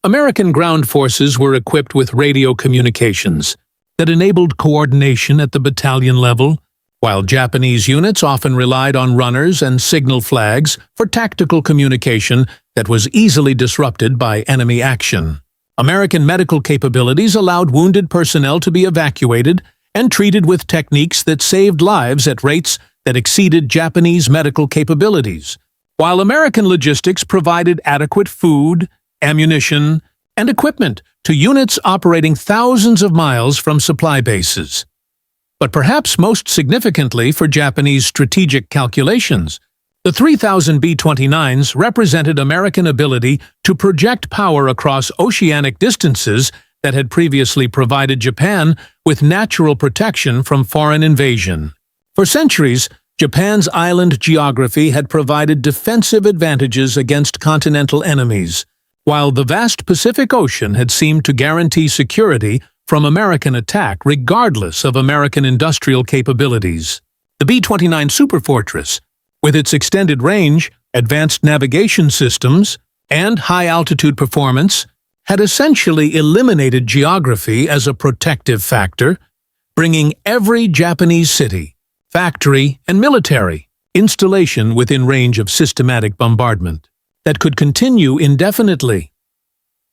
American ground forces were equipped with radio communications that enabled coordination at the battalion level, while Japanese units often relied on runners and signal flags for tactical communication that was easily disrupted by enemy action. American medical capabilities allowed wounded personnel to be evacuated and treated with techniques that saved lives at rates that exceeded Japanese medical capabilities, while American logistics provided adequate food, ammunition, and equipment to units operating thousands of miles from supply bases. But perhaps most significantly for Japanese strategic calculations, the 3,000 B-29s represented American ability to project power across oceanic distances that had previously provided Japan with natural protection from foreign invasion. For centuries, Japan's island geography had provided defensive advantages against continental enemies, while the vast Pacific Ocean had seemed to guarantee security from American attack regardless of American industrial capabilities. The B-29 Superfortress, with its extended range, advanced navigation systems, and high-altitude performance, had essentially eliminated geography as a protective factor, bringing every Japanese city, factory, and military installation within range of systematic bombardment that could continue indefinitely.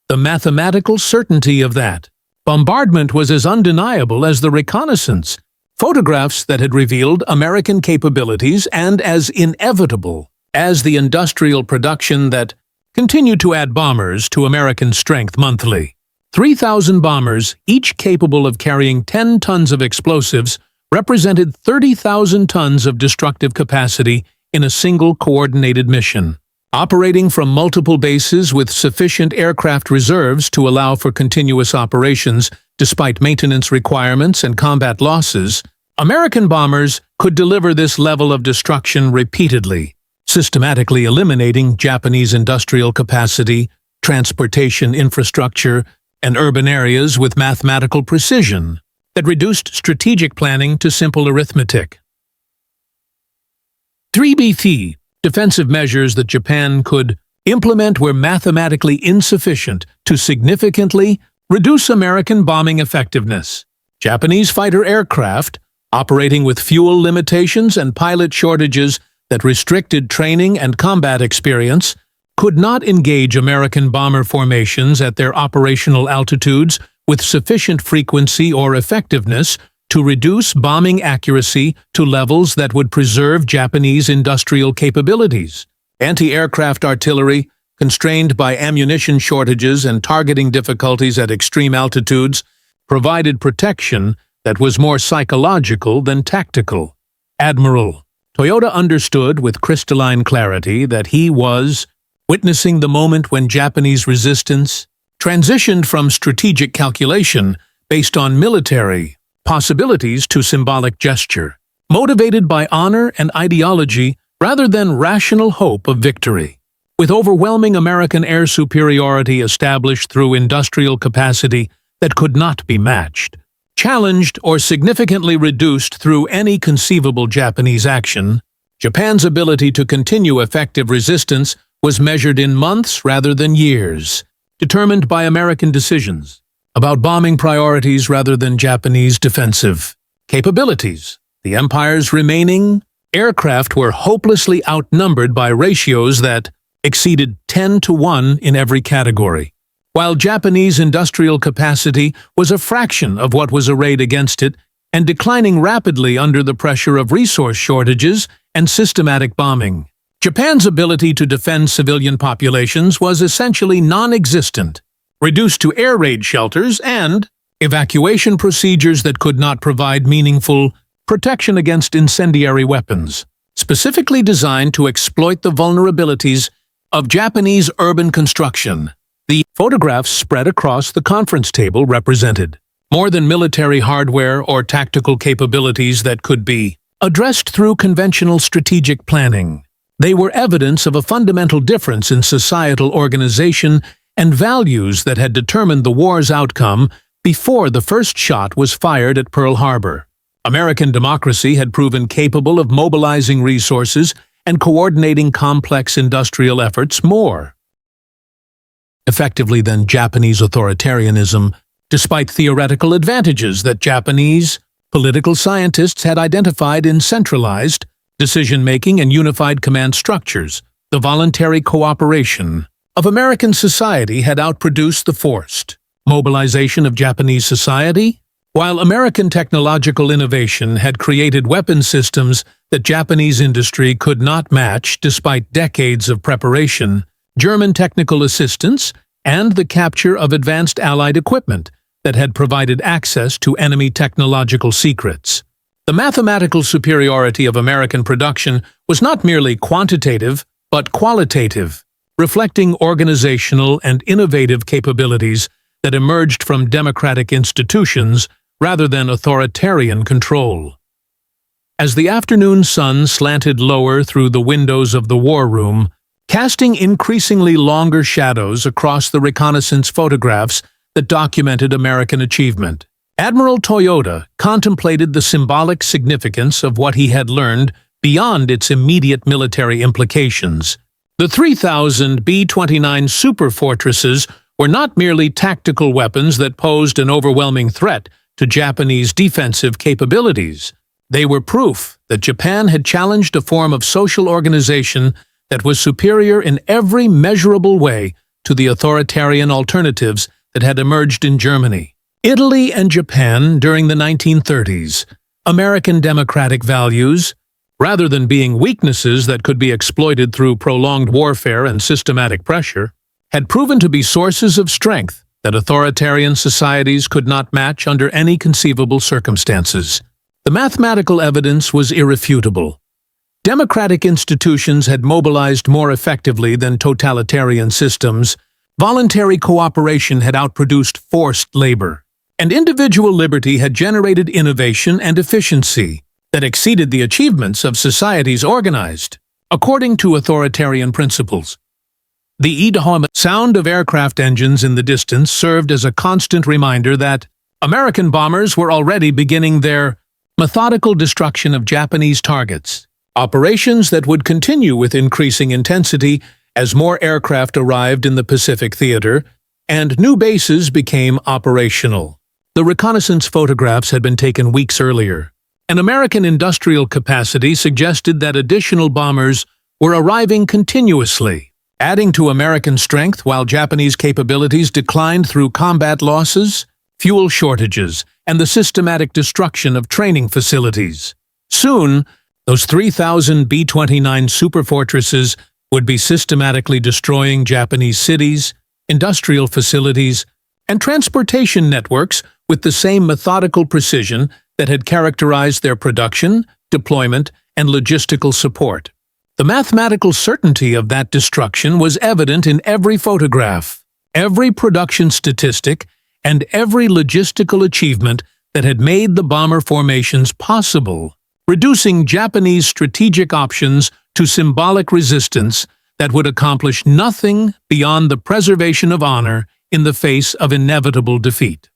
The mathematical certainty of that bombardment was as undeniable as the reconnaissance, photographs that had revealed American capabilities, and as inevitable as the industrial production that continued to add bombers to American strength monthly. 3,000 bombers, each capable of carrying 10 tons of explosives, represented 30,000 tons of destructive capacity in a single coordinated mission. Operating from multiple bases with sufficient aircraft reserves to allow for continuous operations despite maintenance requirements and combat losses, American bombers could deliver this level of destruction repeatedly, systematically eliminating Japanese industrial capacity, transportation infrastructure, and urban areas with mathematical precision that reduced strategic planning to simple arithmetic. 3BT defensive measures that Japan could implement were mathematically insufficient to significantly reduce American bombing effectiveness. Japanese fighter aircraft, operating with fuel limitations and pilot shortages that restricted training and combat experience, could not engage American bomber formations at their operational altitudes with sufficient frequency or effectiveness to reduce bombing accuracy to levels that would preserve Japanese industrial capabilities. Anti-aircraft artillery, constrained by ammunition shortages and targeting difficulties at extreme altitudes, provided protection that was more psychological than tactical. Admiral Toyoda understood with crystalline clarity that he was witnessing the moment when Japanese resistance transitioned from strategic calculation based on military possibilities to symbolic gesture, motivated by honor and ideology rather than rational hope of victory. With overwhelming American air superiority established through industrial capacity that could not be matched, challenged or significantly reduced through any conceivable Japanese action, Japan's ability to continue effective resistance was measured in months rather than years, determined by American decisions about bombing priorities rather than Japanese defensive capabilities. The Empire's remaining aircraft were hopelessly outnumbered by ratios that exceeded 10-to-1 in every category, while Japanese industrial capacity was a fraction of what was arrayed against it and declining rapidly under the pressure of resource shortages and systematic bombing. Japan's ability to defend civilian populations was essentially non-existent, reduced to air raid shelters and evacuation procedures that could not provide meaningful protection against incendiary weapons, specifically designed to exploit the vulnerabilities of Japanese urban construction. The photographs spread across the conference table represented more than military hardware or tactical capabilities that could be addressed through conventional strategic planning. They were evidence of a fundamental difference in societal organization and values that had determined the war's outcome before the first shot was fired at Pearl Harbor. American democracy had proven capable of mobilizing resources and coordinating complex industrial efforts more effectively than Japanese authoritarianism, despite theoretical advantages that Japanese political scientists had identified in centralized decision-making and unified command structures. The voluntary cooperation of American society had outproduced the forced mobilization of Japanese society, while American technological innovation had created weapon systems that Japanese industry could not match despite decades of preparation, German technical assistance, and the capture of advanced Allied equipment that had provided access to enemy technological secrets. The mathematical superiority of American production was not merely quantitative, but qualitative, reflecting organizational and innovative capabilities that emerged from democratic institutions rather than authoritarian control. As the afternoon sun slanted lower through the windows of the war room, casting increasingly longer shadows across the reconnaissance photographs that documented American achievement, Admiral Toyoda contemplated the symbolic significance of what he had learned beyond its immediate military implications. The 3,000 B-29 Superfortresses were not merely tactical weapons that posed an overwhelming threat to Japanese defensive capabilities. They were proof that Japan had challenged a form of social organization that was superior in every measurable way to the authoritarian alternatives that had emerged in Germany, Italy, and Japan during the 1930s. American democratic values, rather than being weaknesses that could be exploited through prolonged warfare and systematic pressure, had proven to be sources of strength that authoritarian societies could not match under any conceivable circumstances. The mathematical evidence was irrefutable. Democratic institutions had mobilized more effectively than totalitarian systems. Voluntary cooperation had outproduced forced labor, and individual liberty had generated innovation and efficiency that exceeded the achievements of societies organized according to authoritarian principles. The sound of aircraft engines in the distance served as a constant reminder that American bombers were already beginning their methodical destruction of Japanese targets, operations that would continue with increasing intensity as more aircraft arrived in the Pacific theater and new bases became operational. The reconnaissance photographs had been taken weeks earlier, and American industrial capacity suggested that additional bombers were arriving continuously, adding to American strength while Japanese capabilities declined through combat losses, fuel shortages, and the systematic destruction of training facilities. Soon, those 3,000 B-29 Superfortresses would be systematically destroying Japanese cities, industrial facilities, and transportation networks with the same methodical precision that had characterized their production, deployment, and logistical support. The mathematical certainty of that destruction was evident in every photograph, every production statistic, and every logistical achievement that had made the bomber formations possible, reducing Japanese strategic options to symbolic resistance that would accomplish nothing beyond the preservation of honor in the face of inevitable defeat.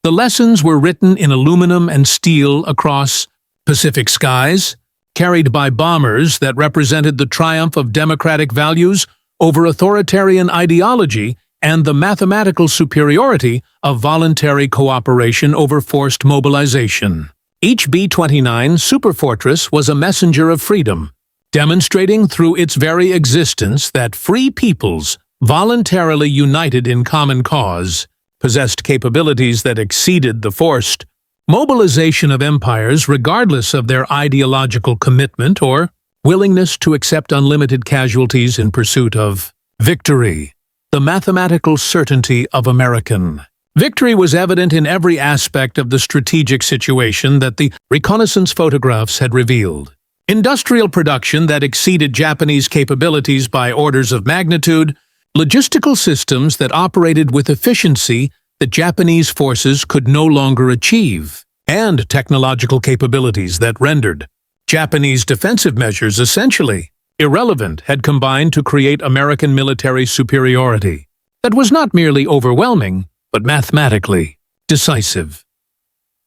The lessons were written in aluminum and steel across Pacific skies, carried by bombers that represented the triumph of democratic values over authoritarian ideology and the mathematical superiority of voluntary cooperation over forced mobilization. Each B-29 Superfortress was a messenger of freedom, demonstrating through its very existence that free peoples, voluntarily united in common cause, possessed capabilities that exceeded the forced mobilization of empires regardless of their ideological commitment or willingness to accept unlimited casualties in pursuit of victory. The mathematical certainty of American victory was evident in every aspect of the strategic situation that the reconnaissance photographs had revealed. Industrial production that exceeded Japanese capabilities by orders of magnitude, logistical systems that operated with efficiency that Japanese forces could no longer achieve, and technological capabilities that rendered Japanese defensive measures essentially irrelevant, had combined to create American military superiority that was not merely overwhelming, but mathematically decisive.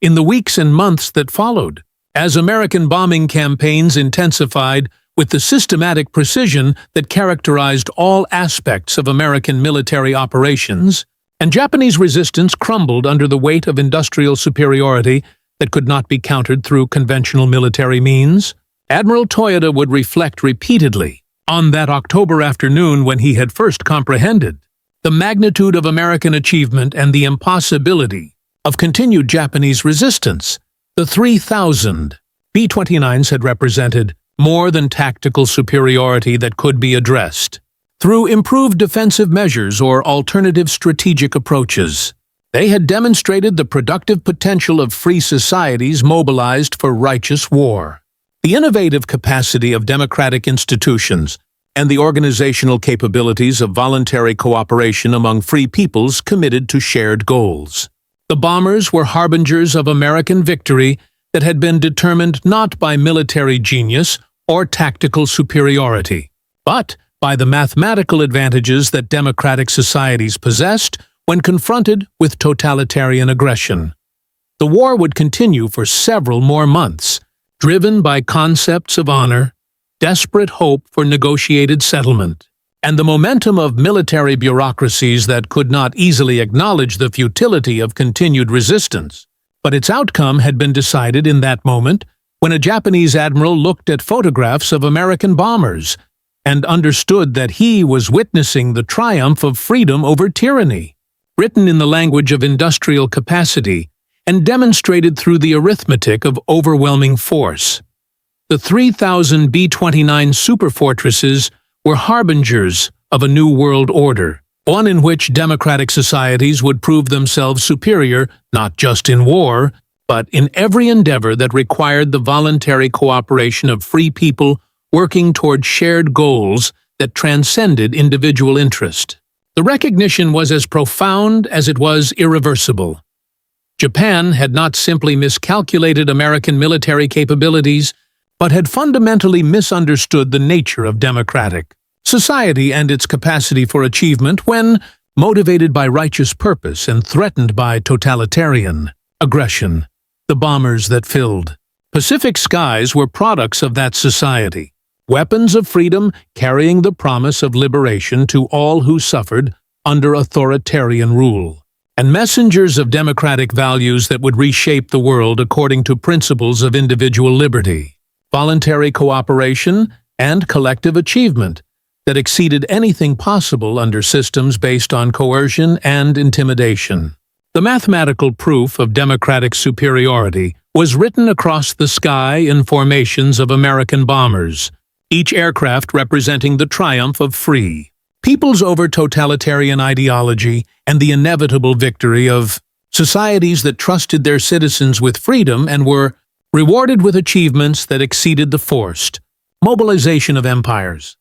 In the weeks and months that followed, as American bombing campaigns intensified with the systematic precision that characterized all aspects of American military operations, and Japanese resistance crumbled under the weight of industrial superiority that could not be countered through conventional military means, Admiral Toyoda would reflect repeatedly on that October afternoon when he had first comprehended the magnitude of American achievement and the impossibility of continued Japanese resistance. The 3,000 B-29s had represented more than tactical superiority that could be addressed through improved defensive measures or alternative strategic approaches. They had demonstrated the productive potential of free societies mobilized for righteous war, the innovative capacity of democratic institutions, and the organizational capabilities of voluntary cooperation among free peoples committed to shared goals. The bombers were harbingers of American victory that had been determined not by military genius or tactical superiority, but by the mathematical advantages that democratic societies possessed when confronted with totalitarian aggression. The war would continue for several more months, driven by concepts of honor, desperate hope for negotiated settlement, and the momentum of military bureaucracies that could not easily acknowledge the futility of continued resistance. But its outcome had been decided in that moment when a Japanese admiral looked at photographs of American bombers and understood that he was witnessing the triumph of freedom over tyranny, written in the language of industrial capacity and demonstrated through the arithmetic of overwhelming force. The 3,000 B-29 Superfortresses were harbingers of a new world order, one in which democratic societies would prove themselves superior not just in war, but in every endeavor that required the voluntary cooperation of free people working toward shared goals that transcended individual interest. The recognition was as profound as it was irreversible. Japan had not simply miscalculated American military capabilities, but had fundamentally misunderstood the nature of democratic society and its capacity for achievement when motivated by righteous purpose and threatened by totalitarian aggression. The bombers that filled Pacific skies were products of that society, weapons of freedom carrying the promise of liberation to all who suffered under authoritarian rule, and messengers of democratic values that would reshape the world according to principles of individual liberty, voluntary cooperation, and collective achievement that exceeded anything possible under systems based on coercion and intimidation. The mathematical proof of democratic superiority was written across the sky in formations of American bombers, each aircraft representing the triumph of free peoples over totalitarian ideology and the inevitable victory of societies that trusted their citizens with freedom and were rewarded with achievements that exceeded the forced mobilization of empires.